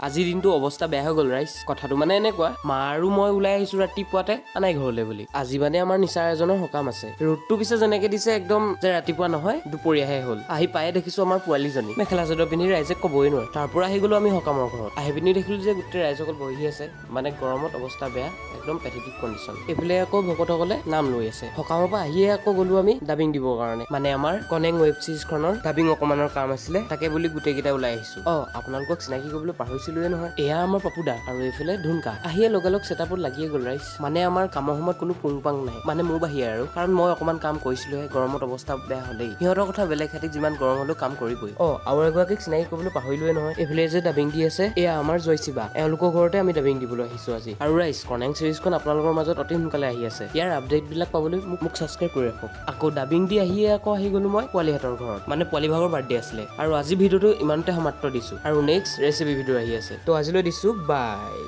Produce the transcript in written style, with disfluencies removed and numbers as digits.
আজিৰ দিনটো অৱস্থা বেয়া হৈ গ'ল ৰাইজ। কথাটো মানে এনেকুৱা, মা আৰু মই ওলাই আহিছো ৰাতিপুৱাতে আনাই ঘৰলৈ বুলি। আজি মানে আমাৰ নিচাৰ এজনৰ সকাম আছে। ৰ'দটো পিছে যেনেকে দিছে একদম যে ৰাতিপুৱা নহয় দুপৰীয়াহে হ'ল। আহি পায়ে দেখিছো আমাৰ পোৱালীজনী মেখেলা চাদৰ পিন্ধি ৰাইজে ক'বই নোৱাৰে। তাৰ পৰা আহি গলো আমি সকামৰ ঘৰত। আহি পিনি দেখিলো যে গোটেই ৰাইজসকল বহি আছে, মানে গৰমত অৱস্থা বেয়া, একদম পেথেটিক কণ্ডিশ্যন। এইফালে আকৌ ভকতসকলে নাম লৈ আছে। সকামৰ পৰা আহিয়ে আকৌ গলো আমি ডাবিং দিবৰ কাৰণে, মানে আমাৰ কনেং ৱেব চিৰিজখনৰ ডাবিং অকমানৰ কাম আছিলে, তাকে বুলি গোটেইকেইটা ওলাই আহিছো। আপোনালোকক চিনাকি কৰিবলৈ পাহৰিছিলোৱে নহয়, এয়া আমাৰ পাপুদা আৰু এইফালে ধুনকা। আহিয়ে লগালগ ছেটআপত লাগিয়ে গ'ল ৰাইজ। মানে আমাৰ কামৰ সময়ত কোনো পুং পাং নাই, মানে মোৰ বাহিৰে আৰু, কাৰণ মই অকমান কাম কৰিছিলোহে, গৰমত অৱস্থা বেয়া হলেই। সিহঁতৰ কথা বেলেগ, খাতিক যিমান গৰম হলেও কাম কৰিবই। আৰু এগৰাকীক চিনাকি কৰিবলৈ পাহৰিলোৱে নহয়, এইফালে যে ডাবিং দি আছে এয়া আমাৰ জয়শিৱা, এওঁলোকৰ ঘৰতে আমি ডাবিং দিবলৈ আহিছো আজি। আৰু ৰাইজ কনেং চিৰিজখন আপোনালোকৰ মাজত অতি সোনকালে আহি আছে। ইয়াৰ আপডেট বিলাক পাবলৈ মোক ছাবস্ক্ৰাইব কৰি ৰাখক। আকৌ ডাবিং দি আহিয়ে আকৌ আহি গলো মই পোৱালিহঁতৰ ঘৰত, মানে পোৱালি ভাগৰ বাৰ্থডে আছিলে। আৰু আজি ভিডিঅ'টো ইমানতে সমাপ্ত দিছো, আৰু নেক্সট ৰেচিপি ভিডিঅ' আহি আছে। তো আজিলৈ দিছো বাই।